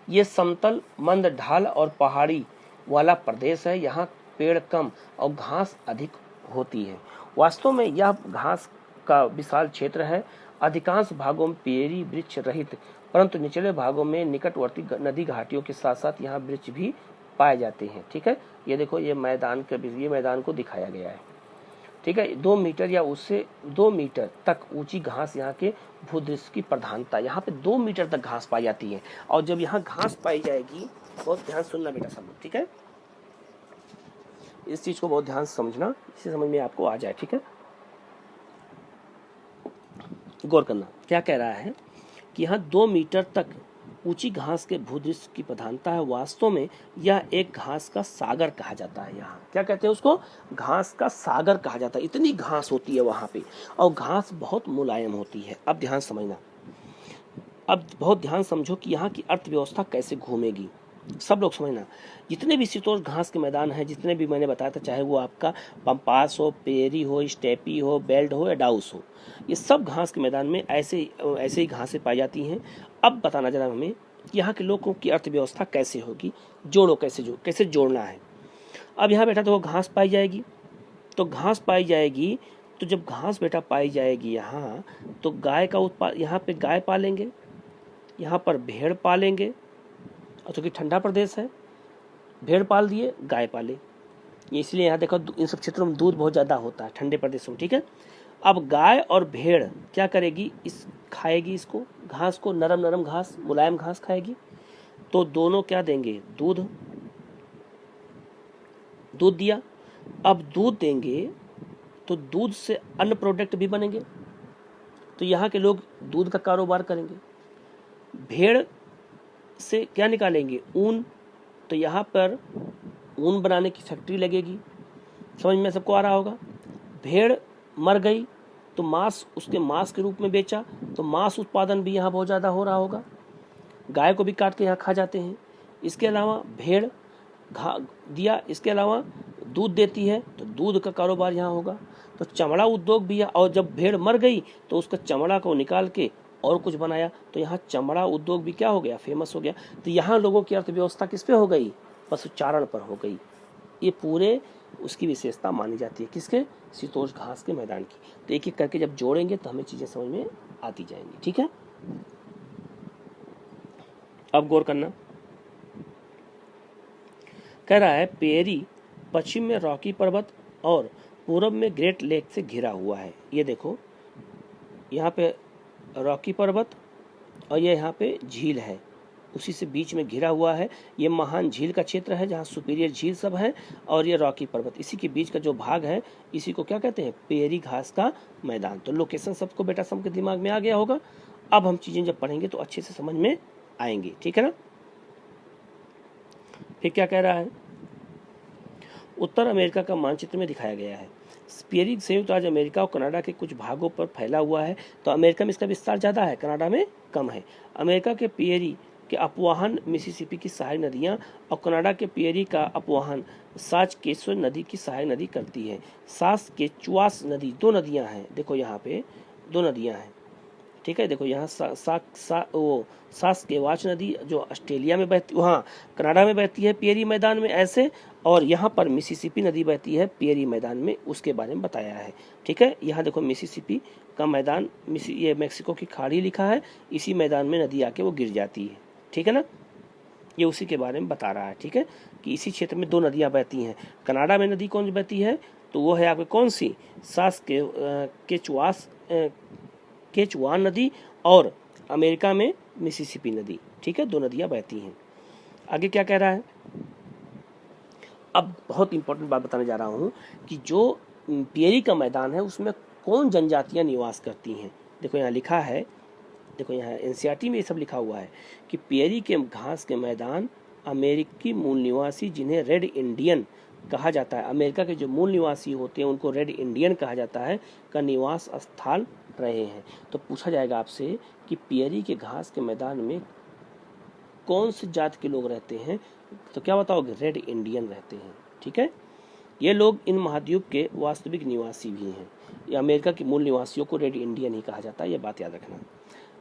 ये समतल, मंद ढाल और पहाड़ी वाला प्रदेश है, यहाँ पेड़ कम और घास अधिक होती है। वास्तव में यह घास का विशाल क्षेत्र है। अधिकांश भागों में प्रेरी वृक्ष रहित, परंतु निचले भागों में निकटवर्ती नदी घाटियों के साथ साथ यहाँ वृक्ष भी पाए जाते हैं, ठीक है। ये देखो, ये मैदान को दिखाया गया है, ठीक है। 2 मीटर या उससे 2 मीटर तक ऊंची घास यहाँ के भूदृश्य की प्रधानता। यहाँ पे 2 मीटर तक घास पाई जाती है, और जब यहाँ घास पाई जाएगी, बहुत ध्यान सुनना बेटा सब लोग, ठीक है, इस चीज को बहुत ध्यान से समझना, इससे समझ में आपको आ जाए, ठीक है। गौर करना, क्या कह रहा है कि यहाँ 2 मीटर तक ऊंची घास के भूदृश्य की प्रधानता है। वास्तव में यह एक घास का सागर कहा जाता है। यहाँ क्या कहते हैं उसको, घास का सागर कहा जाता है। इतनी घास होती है वहां पे, और घास बहुत मुलायम होती है। अब ध्यान समझना, अब बहुत ध्यान समझो कि यहाँ की अर्थव्यवस्था कैसे घूमेगी, सब लोग समझना। जितने भी शीतोष्ण घास के मैदान हैं, जितने भी मैंने बताया था, चाहे वो आपका पंपास हो, प्रेरी हो, स्टेपी हो, बेल्ट हो या डाउस हो, ये सब घास के मैदान में ऐसे ही घासें पाई जाती हैं। अब बताना जरा हमें, यहाँ के लोगों की अर्थव्यवस्था कैसे होगी, जोड़ो कैसे जोड़ना है। अब यहाँ बैठा तो घास पाई जाएगी, तो घास पाई जाएगी तो जब घास बेटा पाई जाएगी यहाँ, तो गाय का उत्पाद, यहाँ पे गाय पालेंगे, यहाँ पर भेड़ पालेंगे, और चूँकि ठंडा प्रदेश है, भेड़ पाल दिए, गाय पाले, इसलिए यहाँ देखो इन सब क्षेत्रों में दूध बहुत ज़्यादा होता है ठंडे प्रदेशों में, ठीक है। अब गाय और भेड़ क्या करेगी, इस खाएगी इसको, घास को, नरम नरम घास, मुलायम घास खाएगी, तो दोनों क्या देंगे, दूध, दूध दिया। अब दूध देंगे तो दूध से अन्य प्रोडक्ट भी बनेंगे, तो यहाँ के लोग दूध का कारोबार करेंगे। भेड़ से क्या निकालेंगे, ऊन, तो यहाँ पर ऊन बनाने की फैक्ट्री लगेगी, समझ में सबको आ रहा होगा। भेड़ मर गई तो मांस, उसके मांस के रूप में बेचा, तो मांस उत्पादन भी यहाँ बहुत ज़्यादा हो रहा होगा, गाय को भी काट के यहाँ खा जाते हैं। इसके अलावा भेड़ दिया, इसके अलावा दूध देती है, तो दूध का कारोबार यहाँ होगा, तो चमड़ा उद्योग भी है। और जब भेड़ मर गई तो उसका चमड़ा को निकाल के और कुछ बनाया, तो यहाँ चमड़ा उद्योग भी क्या हो गया, फेमस हो गया। तो यहाँ लोगों की अर्थव्यवस्था किस पे हो गई, पशुचारण पर हो गई। ये पूरे उसकी विशेषता मानी जाती है, किसके, शीतोष्ण घास के मैदान की। तो एक एक करके जब जोड़ेंगे तो हमें चीजें समझ में आती जाएंगी, ठीक है। अब गौर करना, कह रहा है पेरी पश्चिम में रॉकी पर्वत और पूरब में ग्रेट लेक से घिरा हुआ है। ये देखो यहाँ पे रॉकी पर्वत और ये यहाँ पे झील है, उसी से बीच में घिरा हुआ है। ये महान झील का क्षेत्र है जहाँ सुपीरियर झील सब है, और ये रॉकी पर्वत, इसी के बीच का जो भाग है इसी को क्या कहते हैं, पेरी घास का मैदान। तो लोकेशन सबको बेटा सबके दिमाग में आ गया होगा। अब हम चीजें जब पढ़ेंगे तो अच्छे से समझ में आएंगी, ठीक है ना। फिर क्या कह रहा है, उत्तर अमेरिका का मानचित्र में दिखाया गया है। पेरी संयुक्त राज्य अमेरिका और कनाडा के कुछ भागों पर फैला हुआ है, तो अमेरिका में इसका विस्तार ज्यादा है, कनाडा में कम है। अमेरिका के पेरी के अपवाहन मिसिसिपी की सहायक नदियां और कनाडा के पेरी का अपवाहन सास्केचुअन नदी की सहायक नदी करती है। सास्केचुआस नदी, दो नदियां हैं, देखो यहाँ पे दो नदियां हैं, ठीक है। देखो यहाँ सास्केवाच नदी जो ऑस्ट्रेलिया में बहती, वहाँ कनाडा में बहती है पेरी मैदान में ऐसे, और यहाँ पर मिसिसिपी नदी बहती है पेरी मैदान में, उसके बारे में बताया है, ठीक है। यहाँ देखो मिसिसिपी का मैदान, ये मेक्सिको की खाड़ी लिखा है, इसी मैदान में नदी आके वो गिर जाती है, ठीक है ना। ये उसी के बारे में बता रहा है, ठीक है, कि इसी क्षेत्र में दो नदियां बहती हैं। कनाडा में नदी कौन बहती है, तो वो है आपके कौन सी, केचुआन नदी, और अमेरिका में मिसिसिपी नदी, ठीक है, दो नदियां बहती हैं। आगे क्या कह रहा है, अब बहुत इंपॉर्टेंट बात बताने जा रहा हूँ कि जो पेरी का मैदान है उसमें कौन जनजातियां निवास करती हैं। देखो यहाँ लिखा है, देखो यहाँ एनसीईआरटी में ये सब लिखा हुआ है कि पेरी के घास के मैदान अमेरिकी मूल निवासी, जिन्हें रेड इंडियन कहा जाता है, अमेरिका के जो मूल निवासी होते हैं उनको रेड इंडियन कहा जाता है, का निवास स्थल रहे हैं। तो पूछा जाएगा आपसे कि पेरी के घास के मैदान में कौन से जात के लोग रहते हैं, तो क्या बताओगे, रेड इंडियन रहते हैं, ठीक है। ये लोग इन महाद्वीप के वास्तविक निवासी भी हैं। ये अमेरिका के मूल निवासियों को रेड इंडियन ही कहा जाता है, ये बात याद रखना।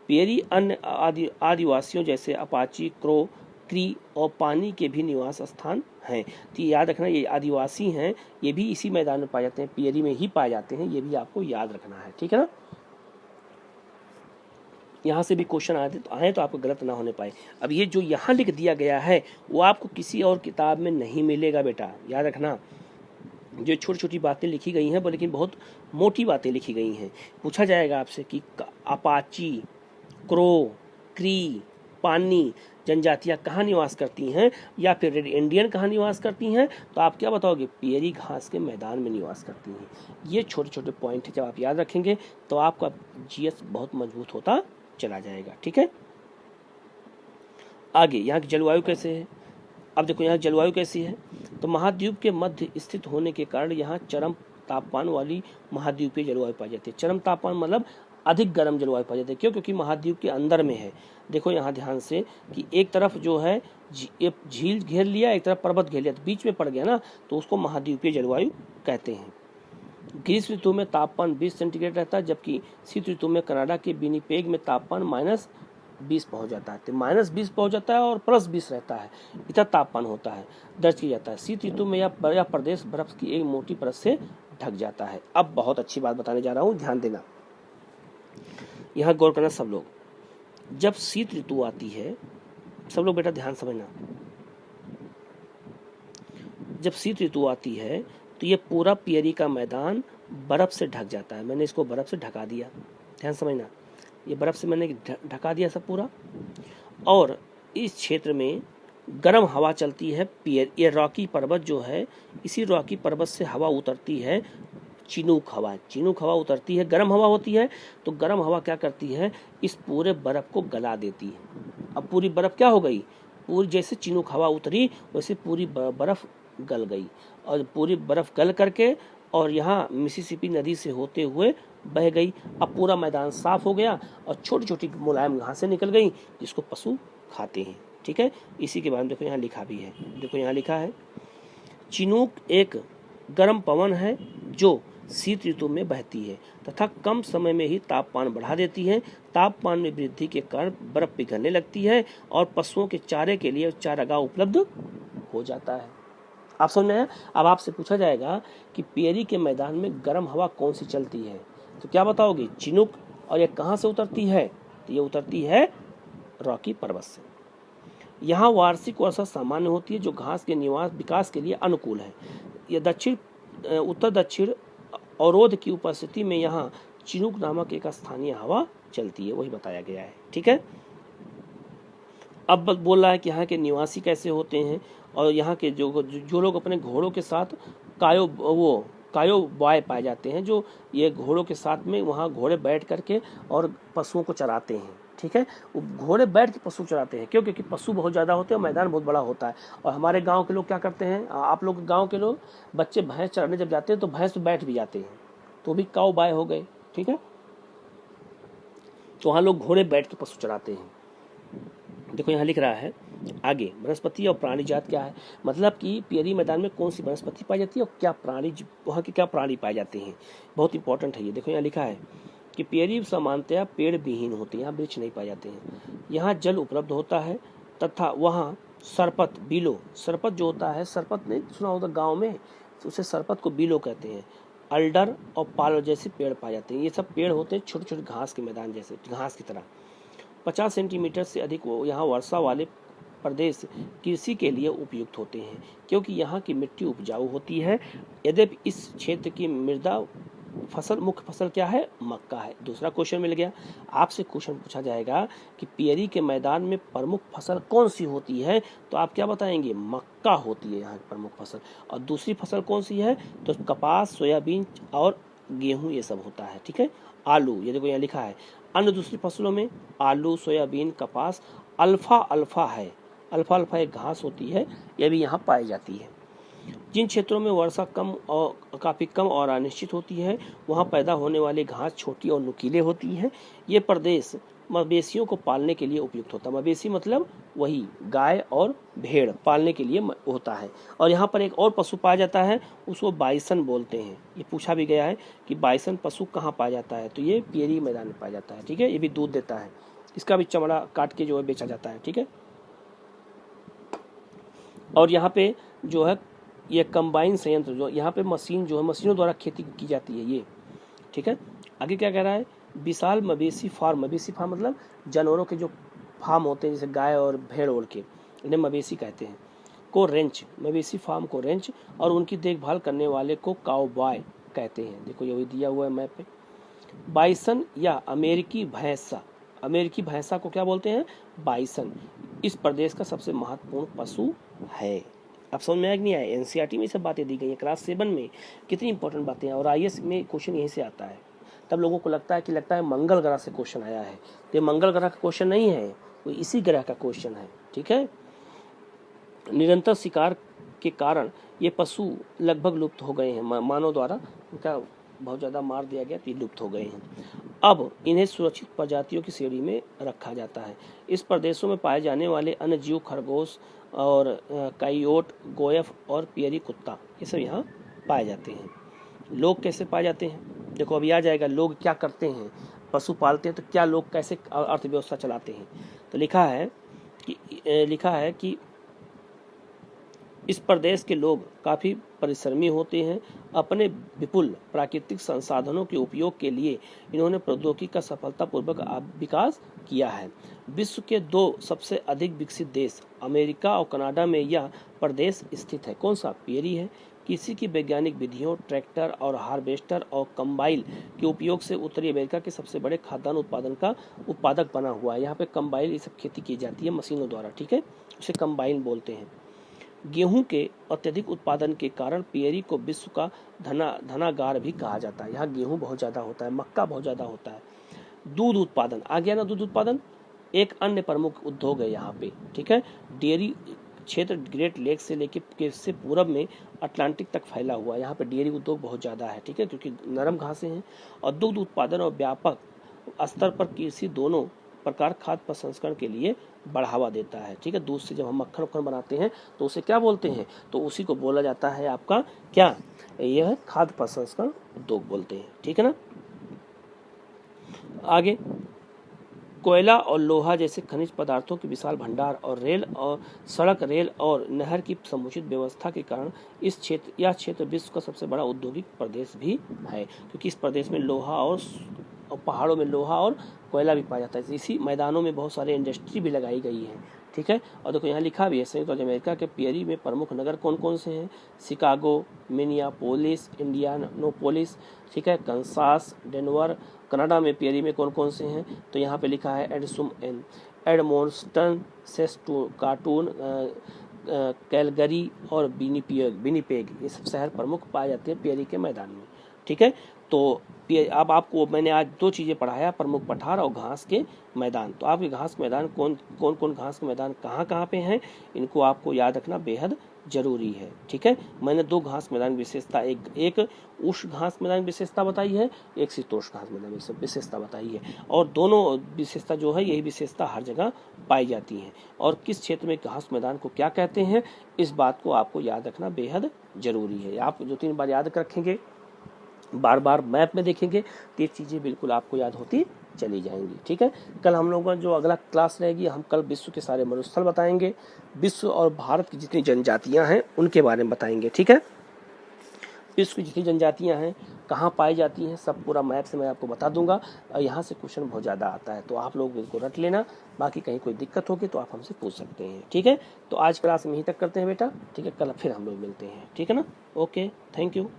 पेरी अन्य आदिवासियों जैसे अपाची, क्रो, क्री और पानी के भी निवास स्थान हैं। तो याद रखना, ये आदिवासी हैं, ये भी इसी मैदान में पाए जाते हैं, पेरी में ही पाए जाते हैं, ये भी आपको याद रखना है, ठीक है ना। यहाँ से भी क्वेश्चन आए तो आपको गलत ना होने पाए। अब ये जो यहाँ लिख दिया गया है वो आपको किसी और किताब में नहीं मिलेगा बेटा, याद रखना। जो छोटी छोटी बातें लिखी गई हैं वो लेकिन बहुत मोटी बातें लिखी गई हैं। पूछा जाएगा आपसे कि अपाची, क्रो, क्री, पानी जनजातियां कहाँ निवास करती हैं, या फिर रेड इंडियन कहाँ निवास करती हैं, तो आप क्या बताओगे, पेरी घास के मैदान में निवास करती हैं। ये छोटे छोटे पॉइंट है, जब आप याद रखेंगे तो आपका जीएस बहुत मजबूत होता चला जाएगा, ठीक है। आगे यहाँ की जलवायु कैसे है, अब देखो यहाँ जलवायु कैसी है, तो महाद्वीप के मध्य स्थित होने के कारण यहाँ चरम तापमान वाली महाद्वीपीय जलवायु पाई जाती है। चरम तापमान मतलब अधिक गर्म जलवायु पाई जाती है, क्यों, क्योंकि महाद्वीप के अंदर में है। देखो यहाँ ध्यान से कि एक तरफ जो है झील घेर लिया, एक तरफ पर्वत घेर लिया, तो बीच में पड़ गया ना, तो उसको महाद्वीपीय जलवायु कहते हैं। ग्रीष्म ऋतु में तापमान 20 सेंटीग्रेड रहता है, जबकि शीत ऋतु में कनाडा के विनिपेग में तापमान -20 पहुंच जाता है। तो -20 पहुंच जाता है और +20 रहता है, इतना तापमान होता है, दर्ज किया जाता है। शीत ऋतु में यह प्रदेश बर्फ की एक मोटी परत से ढक जाता है। अब बहुत अच्छी बात बताने जा रहा हूँ, ध्यान देना, यहाँ गौर करना सब लोग। जब शीत ऋतु आती है, सब लोग बेटा ध्यान समझना, जब शीत ऋतु आती है तो ये पूरा पियरी का मैदान बर्फ से ढक जाता है। मैंने इसको बर्फ से ढका दिया, ध्यान समझना, ये बर्फ से मैंने ढका दिया सब पूरा। और इस क्षेत्र में गर्म हवा चलती है। ये रॉकी पर्वत जो है, इसी रॉकी पर्वत से हवा उतरती है, चिनूक हवा उतरती है, गर्म हवा होती है। तो गर्म हवा क्या करती है, इस पूरे बर्फ को गला देती है। अब पूरी बर्फ क्या हो गई, पूरी जैसे चिनूक हवा उतरी वैसे पूरी बर्फ गल गई, और पूरी बर्फ गल करके और यहाँ मिसिसिपी नदी से होते हुए बह गई। अब पूरा मैदान साफ हो गया और छोटी छोटी मुलायम घासें निकल गई जिसको पशु खाते हैं। ठीक है, इसी के बारे में देखो यहाँ लिखा भी है, देखो यहाँ लिखा है, चिनूक एक गर्म पवन है जो शीत ऋतु में बहती है तथा कम समय में ही तापमान बढ़ा देती है। तापमान में वृद्धि के कारण बर्फ पिघलने लगती है और पशुओं के चारे के लिए चारागाह उपलब्ध हो जाता है। आप समझ में आया? अब आपसे पूछा जाएगा कि पियरी के मैदान में गर्म हवा कौन सी चलती है, तो क्या बताओगे, चिनूक। और ये कहाँ से उतरती है, तो ये उतरती है रॉकी पर्वत से। यहाँ वार्षिक वर्षा सामान्य होती है जो घास के निवास विकास के लिए अनुकूल है। यह उत्तर दक्षिण अवरोध की उपस्थिति में यहाँ चिनूक नामक एक स्थानीय हवा चलती है, वही बताया गया है। ठीक है, अब बोल रहा है कि यहाँ के निवासी कैसे होते हैं, और यहाँ के जो लोग अपने घोड़ों के साथ कायो बॉय पाए जाते हैं, जो ये घोड़ों के साथ में वहाँ घोड़े बैठ करके और पशुओं को चराते हैं। ठीक है, वो घोड़े बैठ के पशु चराते हैं, क्यों, क्योंकि पशु बहुत ज़्यादा होते हैं, मैदान बहुत बड़ा होता है। और हमारे गांव के लोग क्या करते हैं, आप लोग गांव के लोग बच्चे भैंस चराने जब जाते हैं तो भैंस पे बैठ भी जाते हैं, तो भी काऊ बाय हो गए। ठीक है, तो वहाँ लोग घोड़े बैठ के पशु चराते हैं। देखो यहाँ लिख रहा है आगे, वनस्पति और प्राणी जात क्या है, मतलब कि पियरी मैदान में कौन सी वनस्पति पाई जाती है और क्या प्राणी, वहाँ के क्या प्राणी पाए जाते हैं, बहुत इंपॉर्टेंट है ये। देखो यहाँ लिखा है कि पियरी सामान्यतया पेड़ विहीन होते हैं, यहाँ वृक्ष नहीं पाए जाते हैं। यहाँ जल उपलब्ध होता है तथा वहाँ सरपत, बीलो, सरपत जो होता है, सरपत नहीं सुना होता गाँव में, तो उसे सरपत को बीलो कहते हैं। अल्डर और पालो जैसे पेड़ पाए जाते हैं। ये सब पेड़ होते हैं छोटे छोटे घास के मैदान जैसे, घास की तरह। 50 सेंटीमीटर से अधिक यहाँ वर्षा वाले प्रदेश कृषि के लिए उपयुक्त होते हैं, क्योंकि यहाँ की मिट्टी उपजाऊ होती है। यद्यपि इस क्षेत्र की मृदा फसल, मुख्य फसल क्या है, मक्का है। दूसरा क्वेश्चन मिल गया, आपसे क्वेश्चन पूछा जाएगा कि पियरी के मैदान में प्रमुख फसल कौन सी होती है, तो आप क्या बताएंगे, मक्का होती है यहाँ की प्रमुख फसल। और दूसरी फसल कौन सी है, तो कपास, सोयाबीन और गेहूं, ये सब होता है। ठीक है, आलू, ये देखो यहाँ लिखा है, अन्य दूसरी फसलों में आलू, सोयाबीन, कपास, अल्फा है, अल्फा एक घास होती है, यह भी यहाँ पाई जाती है। जिन क्षेत्रों में वर्षा काफी कम और अनिश्चित होती है, वहाँ पैदा होने वाली घास छोटी और नुकीले होती है। ये प्रदेश मवेशियों को पालने के लिए उपयुक्त होता है। मवेशी मतलब वही गाय और भेड़ पालने के लिए होता है। और यहाँ पर एक और पशु पाया जाता है, उसको बाइसन बोलते हैं। ये पूछा भी गया है कि बाइसन पशु कहाँ पाया जाता है, तो ये पियरी मैदान में पाया जाता है। ठीक है, ये भी दूध देता है, इसका भी चमड़ा काट के जो है बेचा जाता है। ठीक है, और यहाँ पे जो है ये कंबाइन संयंत्र, जो यहाँ पे मशीन जो है, मशीनों द्वारा खेती की जाती है ये। ठीक है, आगे क्या कह रहा है, विशाल मवेशी फार्म, मवेशी फार्म मतलब जानवरों के जो फार्म होते हैं, जैसे गाय और भेड़ ओढ़ के, इन्हें मवेशी कहते हैं, को रेंच, मवेशी फार्म को रेंच, और उनकी देखभाल करने वाले को काउबॉय कहते हैं। देखो ये दिया हुआ है मैप पे। बाइसन या अमेरिकी भैंसा को क्या बोलते हैं, बाइसन, इस प्रदेश का सबसे महत्वपूर्ण पशु है। अब समझ में आया कि नहीं आया? एनसीईआरटी में सब बातें दी गई हैं, क्लास 7 में कितनी इंपॉर्टेंट बातें हैं, और आईएएस में क्वेश्चन यहीं से आता है। तब लोगों को लगता है मंगल ग्रह से क्वेश्चन आया है, तो ये मंगल ग्रह का क्वेश्चन नहीं है, वो इसी ग्रह का क्वेश्चन है। ठीक है, निरंतर शिकार के कारण ये पशु लगभग लुप्त हो गए हैं, मानव द्वारा इनका बहुत ज़्यादा मार दिया गया, तो ये लुप्त हो गए हैं। अब इन्हें सुरक्षित प्रजातियों की श्रेणी में रखा जाता है। इस प्रदेशों में पाए जाने वाले अन्य जीव, खरगोश और काइयोट, गोयफ और पियरी कुत्ता, ये सब यहाँ पाए जाते हैं। लोग कैसे पाए जाते हैं, देखो अभी आ जाएगा, लोग क्या करते हैं, पशु पालते हैं तो क्या लोग कैसे अर्थव्यवस्था चलाते हैं। तो लिखा है कि इस प्रदेश के लोग काफ़ी परिश्रमी होते हैं। अपने विपुल प्राकृतिक संसाधनों के उपयोग के लिए इन्होंने प्रौद्योगिकी का सफलतापूर्वक विकास किया है। विश्व के 2 सबसे अधिक विकसित देश अमेरिका और कनाडा में यह प्रदेश स्थित है। कौन सा? पियरी है। कृषि की वैज्ञानिक विधियों, ट्रैक्टर और हार्वेस्टर और कंबाइन के उपयोग से उत्तरी अमेरिका के सबसे बड़े खाद्यान्न उत्पादन का उत्पादक बना हुआ है। यहाँ पे कंबाइन ये सब खेती की जाती है मशीनों द्वारा, ठीक है, उसे कंबाइन बोलते हैं। गेहूं के अत्यधिक उत्पादन के कारण पियरी को विश्व का धनागार भी कहा जाता है। यहाँ गेहूं बहुत ज्यादा होता है, मक्का बहुत ज्यादा होता है। दूध उत्पादन आ गया ना, दूध उत्पादन एक अन्य प्रमुख उद्योग है यहाँ पे, ठीक है। डेयरी क्षेत्र ग्रेट लेक से लेके से पूरब में अटलांटिक तक फैला हुआ है। यहाँ पे डेयरी उद्योग बहुत ज्यादा है, ठीक है, क्योंकि नरम घासें हैं। और दुग्ध उत्पादन और व्यापक स्तर पर कृषि दोनों प्रकार खाद्य प्रसंस्करण के लिए बढ़ावा देता है, ठीक है। दूध से जब हम मक्खन वक्खन बनाते हैं तो उसे क्या बोलते हैं? तो उसी को बोला जाता है आपका क्या? यह खाद्य प्रसंस्करण उद्योग बोलते हैं, ठीक है ना। आगे, कोयला और लोहा जैसे खनिज पदार्थों के विशाल भंडार और रेल और नहर की समुचित व्यवस्था के कारण यह क्षेत्र विश्व का सबसे बड़ा औद्योगिक प्रदेश भी है, क्योंकि इस प्रदेश में लोहा और पहाड़ों में लोहा और कोयला भी पाया जाता है। इसी मैदानों में बहुत सारे इंडस्ट्री भी लगाई गई है, ठीक है। और देखो यहाँ लिखा भी है, संयुक्त राज्य अमेरिका के पियरी में प्रमुख नगर कौन कौन से हैं? शिकागो, मिनियापोलिस, इंडियानापोलिस, ठीक है, कंसास, डेनवर। कनाडा में पियरी में कौन कौन से हैं? तो यहाँ पे लिखा है एडमोन्स्टन, सेस्काटून, कैलगरी और विनिपेग। ये सब शहर प्रमुख पाए जाते हैं पियरी के मैदान में, ठीक है। तो अब आपको मैंने आज 2 चीजें पढ़ाया, प्रमुख पठार और घास के मैदान। तो आपके घास के मैदान कौन घास के मैदान कहाँ पे हैं, इनको आपको याद रखना बेहद जरूरी है, ठीक है। मैंने 2 घास मैदान विशेषता, एक उष्ण घास मैदान विशेषता बताई है, एक शीतोष्ण घास मैदान विशेषता बताई है। और दोनों विशेषता जो है, यही विशेषता हर जगह पाई जाती है। और किस क्षेत्र में घास मैदान को क्या कहते हैं, इस बात को आपको याद रखना बेहद जरूरी है। आप 2-3 बार याद रखेंगे, बार बार मैप में देखेंगे तो ये चीजें बिल्कुल आपको याद होती चली जाएंगी, ठीक है। कल हम लोगों का जो अगला क्लास रहेगी, हम कल विश्व के सारे मरुस्थल बताएंगे, विश्व और भारत की जितनी जनजातियां हैं उनके बारे में बताएंगे, ठीक है। विश्व की जितनी जनजातियां हैं कहाँ पाई जाती हैं, सब पूरा मैप से मैं आपको बता दूंगा। यहाँ से क्वेश्चन बहुत ज़्यादा आता है, तो आप लोग इनको रट लेना। बाकी कहीं कोई दिक्कत होगी तो आप हमसे पूछ सकते हैं, ठीक है। तो आज क्लास में यहीं तक करते हैं बेटा, ठीक है। कल फिर हम लोग मिलते हैं, ठीक है ना। Okay, thank you.